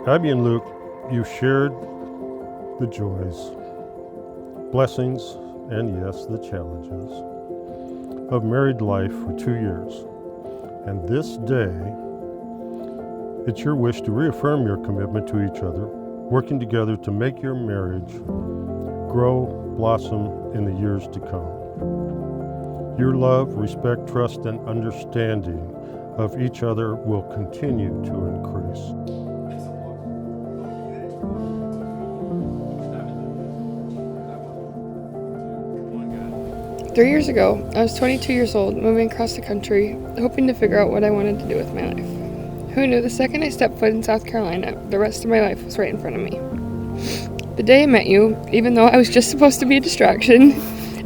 Abby and Luke, you shared the joys, blessings, and yes, the challenges of married life for 2 years. And this day, it's your wish to reaffirm your commitment to each other, working together to make your marriage grow, blossom in the years to come. Your love, respect, trust, and understanding of each other will continue to increase. 3 years ago, I was 22 years old, moving across the country, hoping to figure out what I wanted to do with my life. Who knew the second I stepped foot in South Carolina, the rest of my life was right in front of me. The day I met you, even though I was just supposed to be a distraction,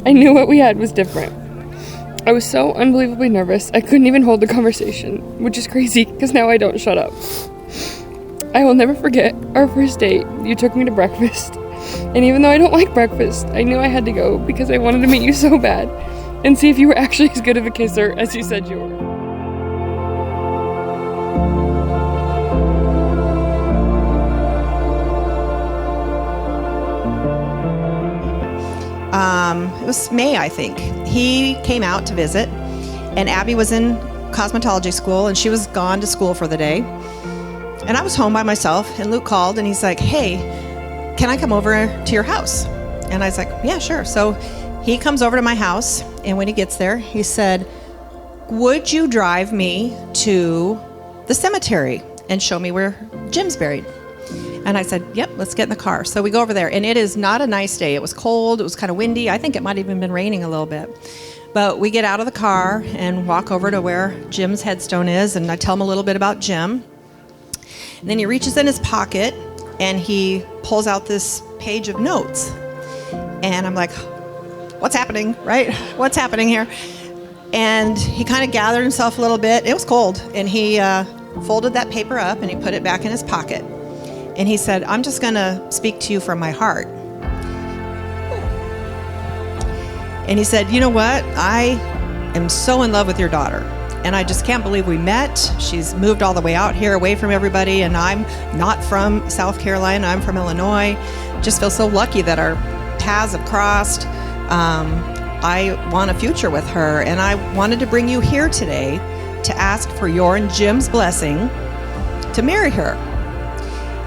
I knew what we had was different. I was so unbelievably nervous, I couldn't even hold the conversation, which is crazy, because now I don't shut up. I will never forget our first date. You took me to breakfast. And even though I don't like breakfast, I knew I had to go because I wanted to meet you so bad and see if you were actually as good of a kisser as you said you were. It was May, I think. He came out to visit, and Abby was in cosmetology school, and she was gone to school for the day. And I was home by myself, and Luke called, and he's like, "Hey, can I come over to your house?" And I was like, "Yeah, sure." So he comes over to my house, and when he gets there, he said, "Would you drive me to the cemetery and show me where Jim's buried?" And I said, "Yep, let's get in the car." So we go over there, and it is not a nice day. It was cold. It was kind of windy. I think it might have even been raining a little bit. But we get out of the car and walk over to where Jim's headstone is, and I tell him a little bit about Jim. And then he reaches in his pocket, and he pulls out this page of notes. And I'm like, what's happening, right? What's happening here? And he kind of gathered himself a little bit. It was cold. And he folded that paper up, and he put it back in his pocket. And he said, "I'm just going to speak to you from my heart." And he said, "You know what? I am so in love with your daughter. And I just can't believe we met. She's moved all the way out here away from everybody, and I'm not from South Carolina. I'm from Illinois. Just feel so lucky that our paths have crossed. I want a future with her, and I wanted to bring you here today to ask for your and Jim's blessing to marry her."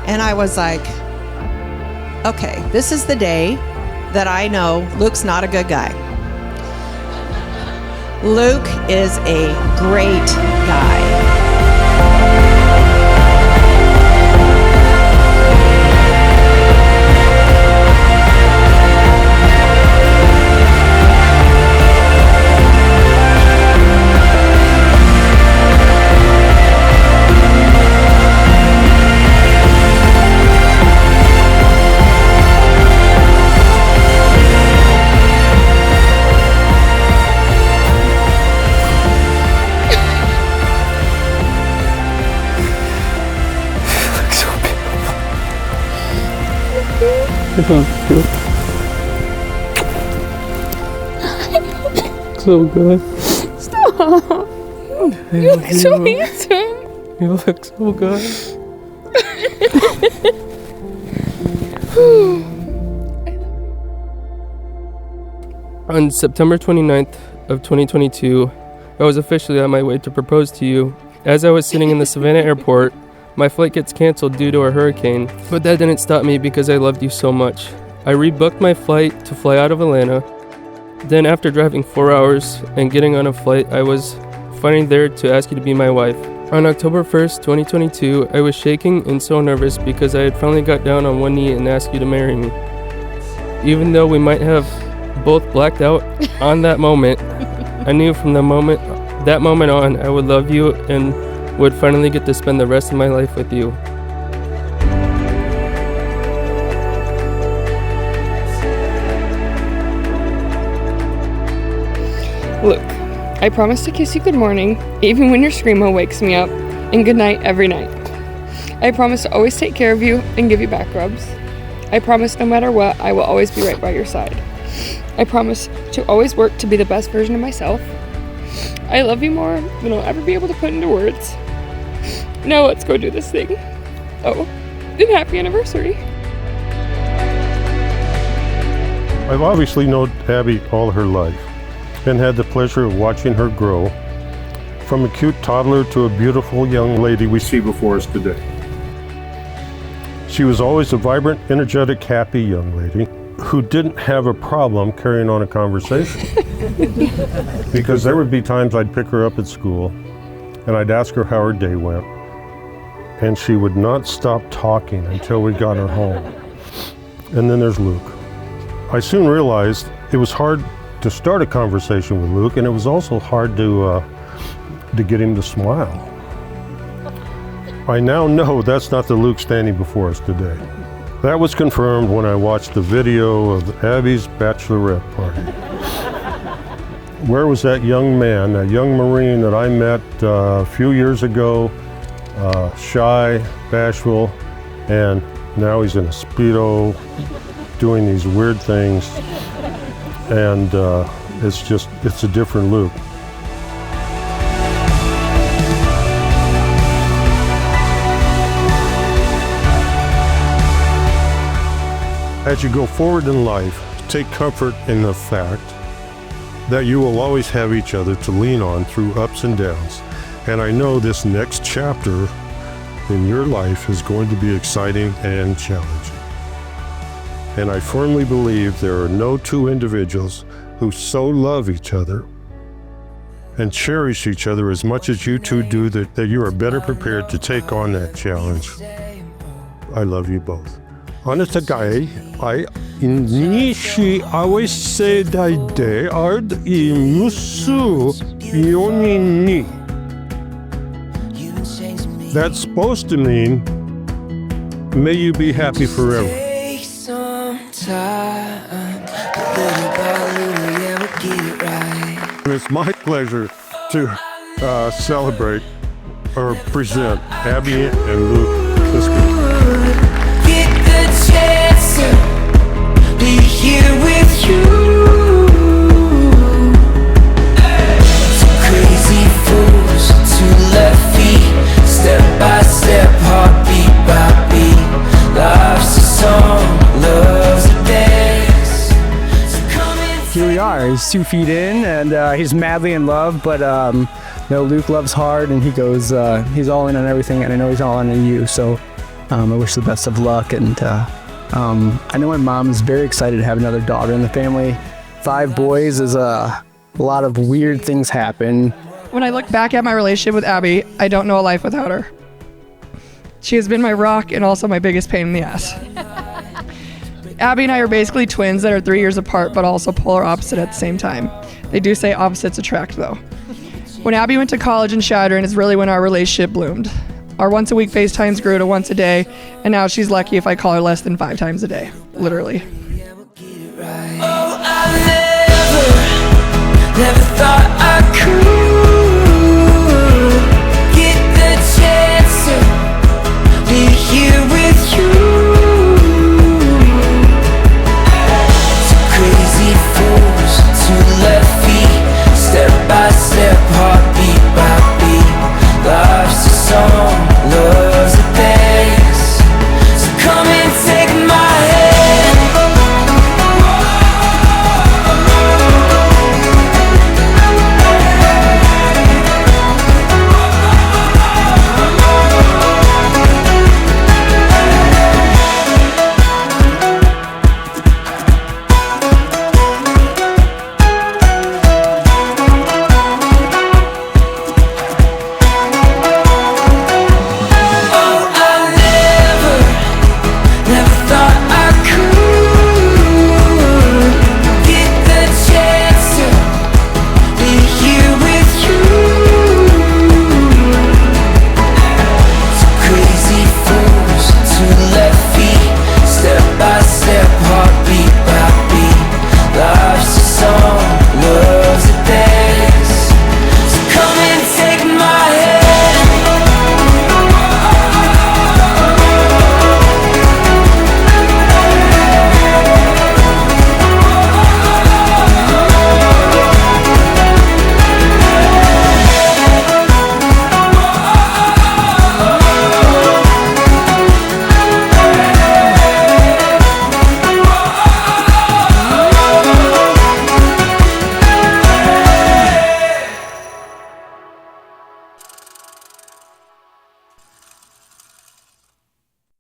And I was like, okay, this is the day that I know Luke's not a good guy. Luke is a great guy. So good. Stop! You look so handsome. You look so good. On September 29th of 2022, I was officially on my way to propose to you. As I was sitting in the Savannah airport, my flight gets canceled due to a hurricane, but that didn't stop me because I loved you so much. I rebooked my flight to fly out of Atlanta. Then after driving 4 hours and getting on a flight, I was finally there to ask you to be my wife. On October 1st, 2022, I was shaking and so nervous because I had finally got down on one knee and asked you to marry me. Even though we might have both blacked out on that moment, I knew from that moment on, I would love you and would finally get to spend the rest of my life with you. Luke, I promise to kiss you good morning, even when your screamo wakes me up, and good night every night. I promise to always take care of you and give you back rubs. I promise no matter what, I will always be right by your side. I promise to always work to be the best version of myself. I love you more than I'll ever be able to put into words. Now let's go do this thing. Oh, and happy anniversary. I've obviously known Abby all her life and had the pleasure of watching her grow from a cute toddler to a beautiful young lady we see before us today. She was always a vibrant, energetic, happy young lady who didn't have a problem carrying on a conversation. Because there would be times I'd pick her up at school and I'd ask her how her day went, and she would not stop talking until we got her home. And then there's Luke. I soon realized it was hard to start a conversation with Luke, and it was also hard to get him to smile. I now know that's not the Luke standing before us today. That was confirmed when I watched the video of Abby's bachelorette party. Where was that young man, that young Marine that I met a few years ago, shy, bashful, and now he's in a Speedo doing these weird things, and it's a different Luke. As you go forward in life, take comfort in the fact that you will always have each other to lean on through ups and downs. And I know this next chapter in your life is going to be exciting and challenging. And I firmly believe there are no two individuals who so love each other and cherish each other as much as you two do that you are better prepared to take on that challenge. I love you both. 어느 때까지 인니시 아웨세 다이데 아르드 이무수 이오니니. That's supposed to mean, may you be happy forever. And it's my pleasure to celebrate or present Abby and Luke this week. Be here with you. Two crazy fools, two left feet, step by step, heartbeat by beat. Life's a song, love's a dance. So come and Here we are. He's 2 feet in, and he's madly in love. But Luke loves hard, and he's all in on everything, and I know he's all in on you. So I wish the best of luck, and I know my mom is very excited to have another daughter in the family. 5 boys is a lot of weird things happen. When I look back at my relationship with Abby, I don't know a life without her. She has been my rock and also my biggest pain in the ass. Abby and I are basically twins that are 3 years apart, but also polar opposite at the same time. They do say opposites attract, though. When Abby went to college in Catering is really when our relationship bloomed. Our once-a-week FaceTimes grew to once a day, and now she's lucky if I call her less than 5 times a day, literally. oh, I never thought I could.